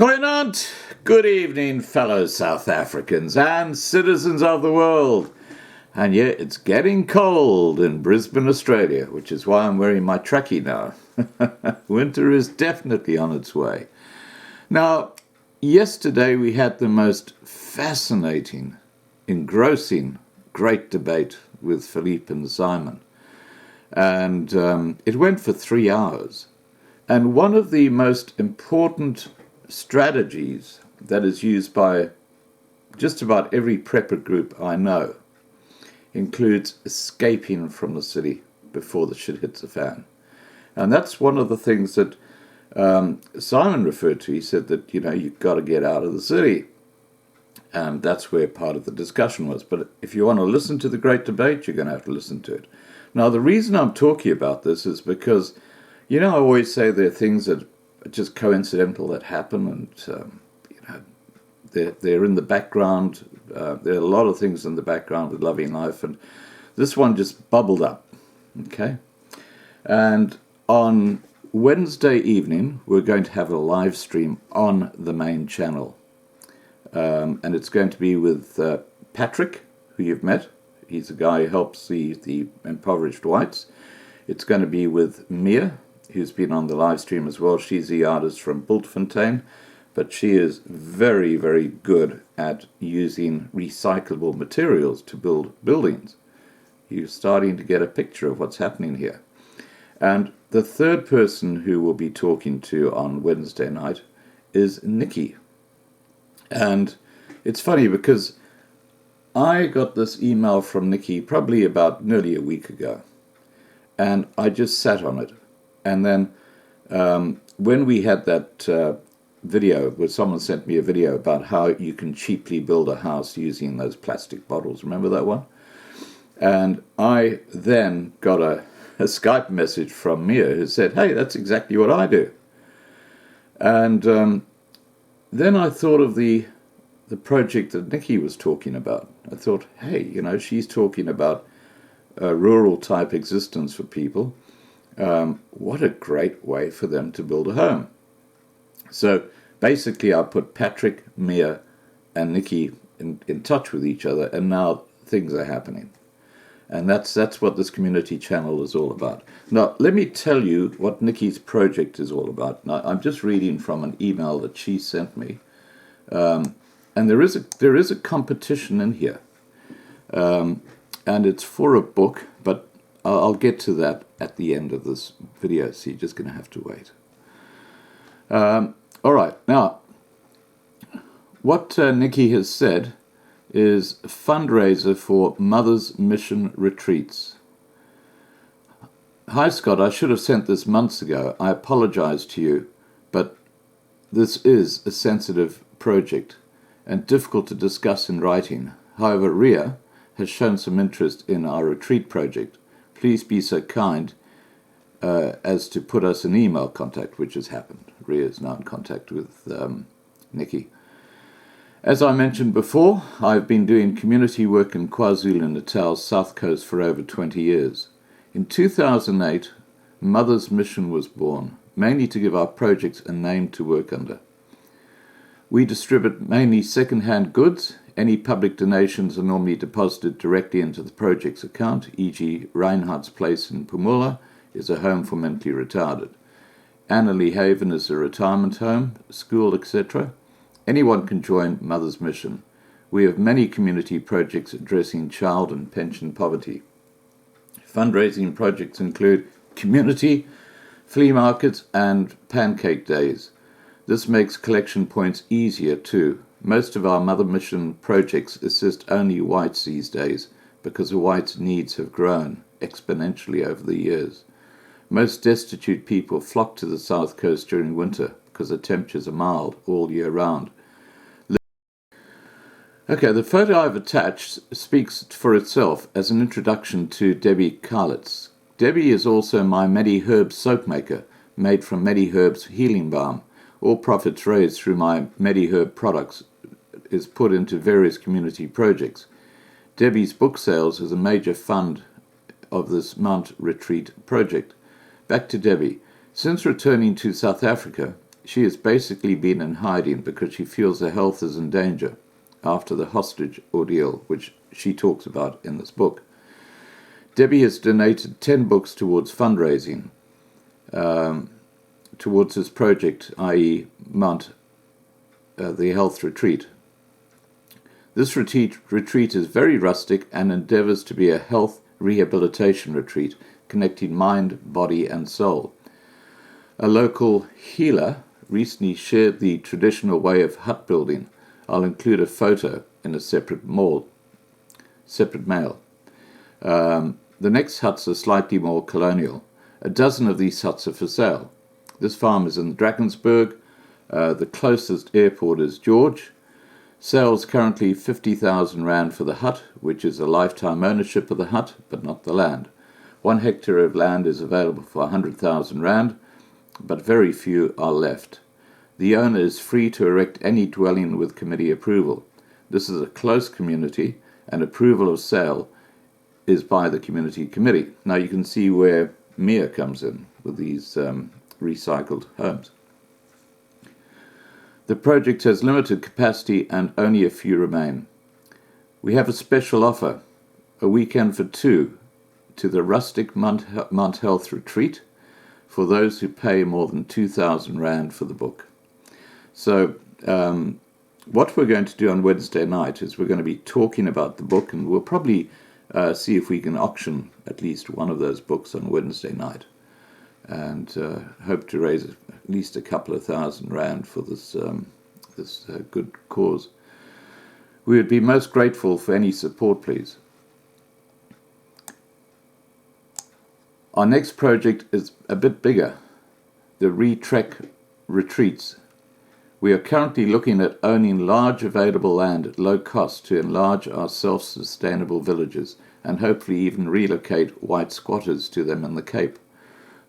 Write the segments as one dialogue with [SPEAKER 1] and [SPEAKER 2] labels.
[SPEAKER 1] Goeienaand, good evening, fellow South Africans and citizens of the world. And yet it's getting cold in Brisbane, Australia, which is why I'm wearing my trackie now. Winter is definitely on its way. Now, yesterday we had the most fascinating, engrossing, great debate with Philippe and Simon. And it went for 3 hours. And one of the most important strategies that is used by just about every prepper group I know includes escaping from the city before the shit hits the fan. And that's one of the things that Simon referred to. He said that, you've got to get out of the city. And that's where part of the discussion was. But if you want to listen to the great debate, you're going to have to listen to it. Now, the reason I'm talking about this is because, I always say there are things that are just coincidental that happen, and, they're in the background. There are a lot of things in the background with Loving Life, and this one just bubbled up, okay? And on Wednesday evening, we're going to have a live stream on the main channel. And it's going to be with Patrick, who you've met. He's a guy who helps the impoverished whites. It's going to be with Mia, who's been on the live stream as well. She's the artist from Bultfontein, but she is very, very good at using recyclable materials to build buildings. You're starting to get a picture of what's happening here. And the third person who we'll be talking to on Wednesday night is Nikki. And it's funny because I got this email from Nikki probably about nearly a week ago, and I just sat on it. And then when we had that video, where someone sent me a video about how you can cheaply build a house using those plastic bottles, remember that one? And I then got a Skype message from Mia who said, hey, that's exactly what I do. And then I thought of the project that Nikki was talking about. I thought, hey, she's talking about a rural type existence for people. What a great way for them to build a home. So basically I put Patrick, Mia and Nikki in touch with each other, and now things are happening. And that's what this community channel is all about. Now, let me tell you what Nikki's project is all about. Now, I'm just reading from an email that she sent me. And there is a competition in here. And it's for a book, but I'll get to that at the end of this video, so you're just going to have to wait. All right, now, what Nikki has said is a fundraiser for Mother's Mission Retreats. Hi, Scott, I should have sent this months ago. I apologize to you, but this is a sensitive project and difficult to discuss in writing. However, Ria has shown some interest in our retreat project. Please be so kind as to put us in email contact, which has happened. Ria is now in contact with Nikki. As I mentioned before, I've been doing community work in KwaZulu-Natal's South Coast for over 20 years. In 2008, Mother's Mission was born, mainly to give our projects a name to work under. We distribute mainly second-hand goods. Any public donations are normally deposited directly into the project's account, e.g. Reinhardt's Place in Pumula is a home for mentally retarded. Annalee Haven is a retirement home, school, etc. Anyone can join Mother's Mission. We have many community projects addressing child and pension poverty. Fundraising projects include community, flea markets, and pancake days. This makes collection points easier too. Most of our Mother Mission projects assist only whites these days because the whites' needs have grown exponentially over the years. Most destitute people flock to the South Coast during winter because the temperatures are mild all year round. Okay, the photo I've attached speaks for itself as an introduction to Debbie Karlitz. Debbie is also my MediHerb soap maker, made from MediHerb's healing balm. All profits raised through my MediHerb products is put into various community projects. Debbie's book sales is a major fund of this Mount Retreat project. Back to Debbie. Since returning to South Africa, She has basically been in hiding because she feels her health is in danger after the hostage ordeal, which she talks about in this book. Debbie has donated 10 books towards fundraising, towards this project, i.e. the health retreat. This retreat is very rustic and endeavours to be a health rehabilitation retreat, connecting mind, body and soul. A local healer recently shared the traditional way of hut building. I'll include a photo in a separate mail. The next huts are slightly more colonial. A dozen of these huts are for sale. This farm is in Drakensberg. The closest airport is George. Sales currently 50,000 rand for the hut, which is a lifetime ownership of the hut, but not the land. 1 hectare of land is available for 100,000 rand, but very few are left. The owner is free to erect any dwelling with committee approval. This is a close community, and approval of sale is by the community committee. Now you can see where Mia comes in with these recycled homes. The project has limited capacity and only a few remain. We have a special offer, a weekend for two, to the rustic Mount Health retreat for those who pay more than 2,000 rand for the book. So what we're going to do on Wednesday night is we're going to be talking about the book, and we'll probably see if we can auction at least one of those books on Wednesday night, and hope to raise at least a couple of thousand rand for this good cause. We would be most grateful for any support, please. Our next project is a bit bigger, the Retrek retreats. We are currently looking at owning large available land at low cost to enlarge our self-sustainable villages and hopefully even relocate white squatters to them in the Cape.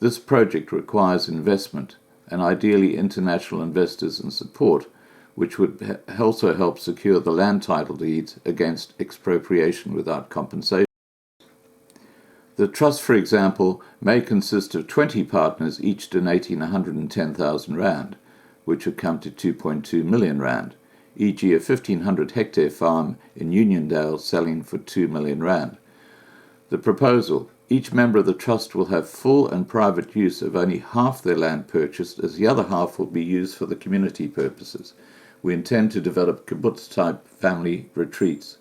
[SPEAKER 1] This project requires investment and ideally international investors and support, which would also help secure the land title deeds against expropriation without compensation. The trust, for example, may consist of 20 partners, each donating 110,000 rand, which would come to 2.2 million rand, e.g. a 1,500 hectare farm in Uniondale selling for 2 million rand. The proposal: each member of the trust will have full and private use of only half their land purchased, as the other half will be used for the community purposes. We intend to develop kibbutz-type family retreats.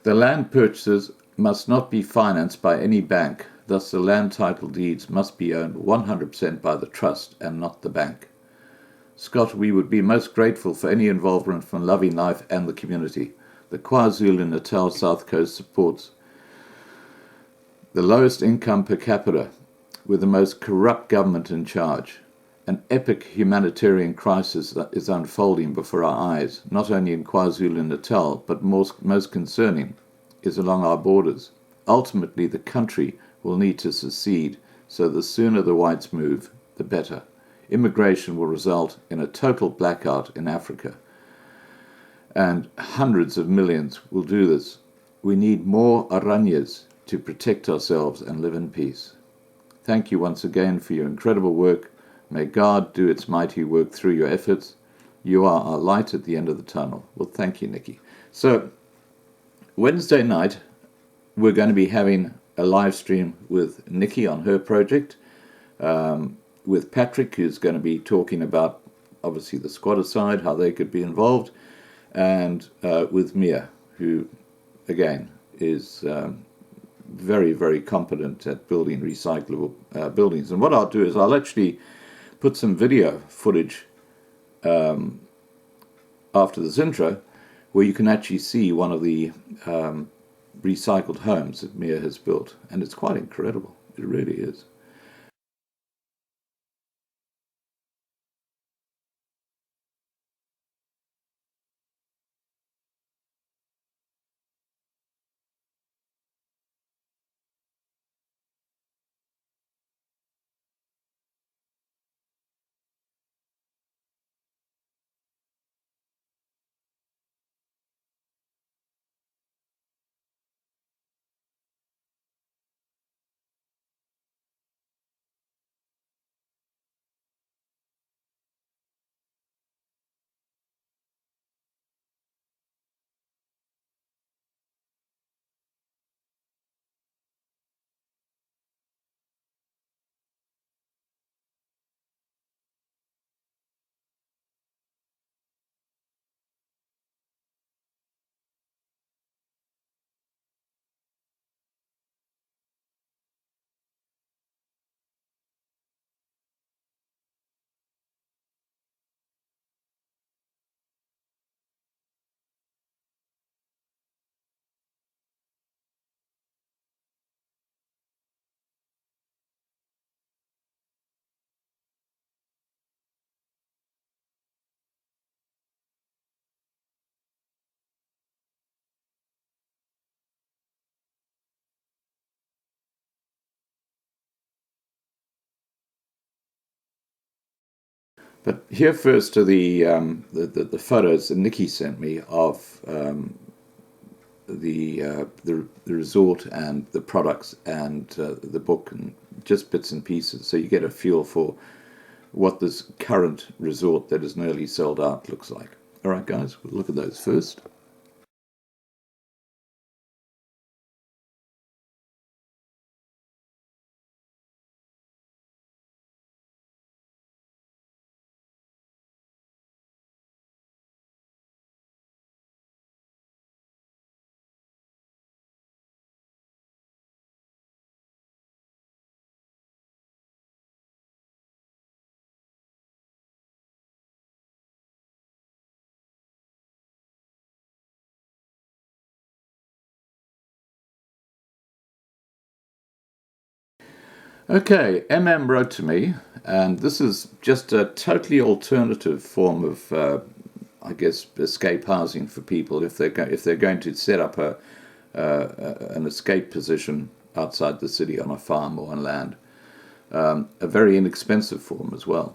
[SPEAKER 1] The land purchases must not be financed by any bank, thus the land title deeds must be owned 100% by the trust and not the bank. Scott, we would be most grateful for any involvement from Loving Life and the community. The KwaZulu-Natal South Coast supports the lowest income per capita, with the most corrupt government in charge. An epic humanitarian crisis that is unfolding before our eyes, not only in KwaZulu-Natal, but most concerning is along our borders. Ultimately, the country will need to secede, so the sooner the whites move, the better. Immigration will result in a total blackout in Africa, and hundreds of millions will do this. We need more Aranyas to protect ourselves and live in peace. Thank you once again for your incredible work. May God do its mighty work through your efforts. You are our light at the end of the tunnel. Well, thank you, Nikki. So, Wednesday night, we're going to be having a live stream with Nikki on her project, with Patrick, who's going to be talking about, obviously, the squatter side, how they could be involved, and with Mia, who, again, is very, very competent at building recyclable buildings. And what I'll do is I'll actually put some video footage after this intro, where you can actually see one of the recycled homes that Mia has built. And it's quite incredible. It really is. But here first are the photos that Nikki sent me of the resort and the products and the book, and just bits and pieces, so you get a feel for what this current resort that is nearly sold out looks like. All right, guys, we'll look at those first. Okay, wrote to me, and this is just a totally alternative form of, I guess, escape housing for people if they're going to set up an escape position outside the city on a farm or on land. A very inexpensive form as well,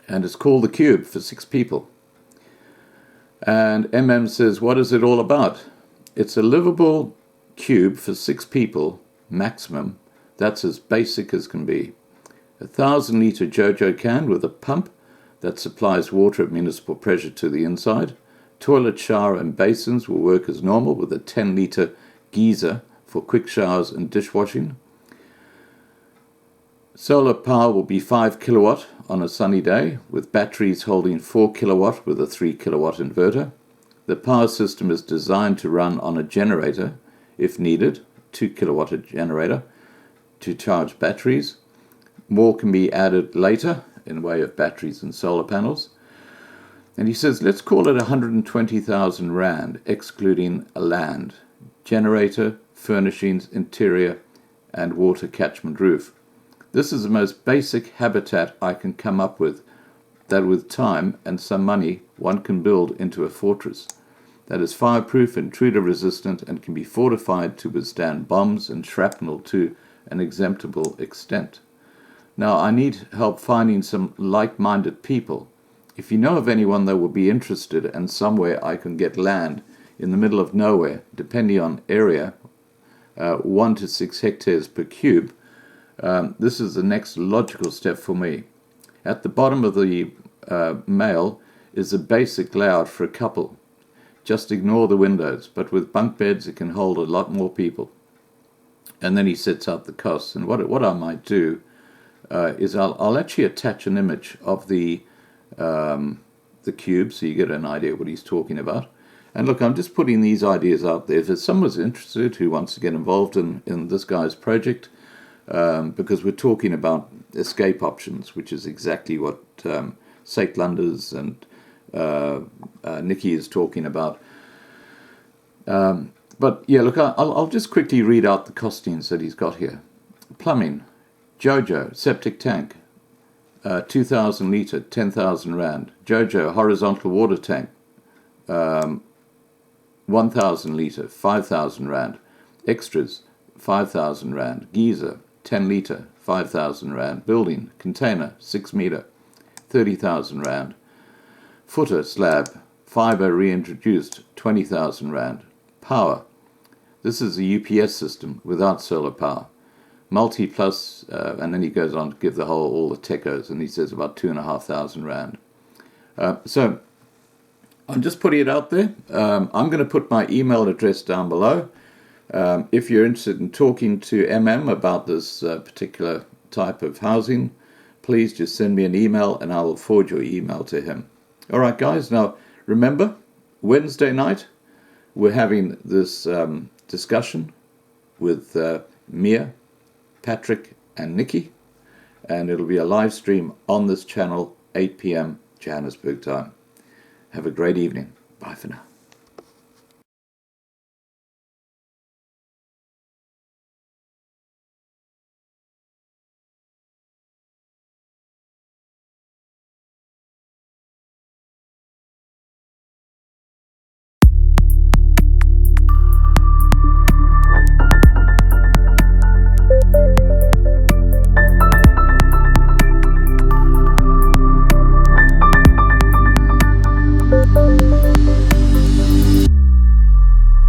[SPEAKER 1] and it's called the Cube for 6 people. And says, what is it all about? It's a livable cube for 6 people maximum. That's as basic as can be. A 1,000-litre JoJo can with a pump that supplies water at municipal pressure to the inside. Toilet, shower and basins will work as normal with a 10-litre geyser for quick showers and dishwashing. Solar power will be 5 kilowatt on a sunny day, with batteries holding 4 kilowatt with a 3 kilowatt inverter. The power system is designed to run on a generator if needed, 2 kilowatt generator, to charge batteries. More can be added later in way of batteries and solar panels. And he says, let's call it 120,000 Rand, excluding a land, generator, furnishings, interior, and water catchment roof. This is the most basic habitat I can come up with, that with time and some money one can build into a fortress that is fireproof, intruder resistant, and can be fortified to withstand bombs and shrapnel to an exemptable extent. Now, I need help finding some like-minded people. If you know of anyone that would be interested and somewhere I can get land in the middle of nowhere, depending on area, 1 to 6 hectares per cube, this is the next logical step for me. At the bottom of the mail is a basic layout for a couple. Just ignore the windows, but with bunk beds it can hold a lot more people. And then he sets out the costs. And what I might do is I'll actually attach an image of the cube so you get an idea what he's talking about. And look, I'm just putting these ideas out there. If there's someone's interested who wants to get involved in this guy's project, because we're talking about escape options, which is exactly what Sate Landers and Nikki is talking about. But yeah, look, I'll just quickly read out the costings that he's got here. Plumbing, JoJo, septic tank, 2,000 litre, 10,000 Rand. JoJo, horizontal water tank, 1,000 litre, 5,000 Rand. Extras, 5,000 Rand. Geyser, 10 litre, 5,000 Rand. Building, container, 6 metre, 30,000 Rand. Footer, slab, fibre reintroduced, 20,000 Rand. Power, this is a UPS system without solar power. Multi-plus, and then he goes on to give all the techos, and he says about 2,500 Rand. So I'm just putting it out there. I'm going to put my email address down below. If you're interested in talking to about this particular type of housing, please just send me an email and I will forward your email to him. All right, guys. Now, remember, Wednesday night, we're having this discussion with Mia, Patrick, and Nikki, and it'll be a live stream on this channel, 8 p.m. Johannesburg time. Have a great evening. Bye for now.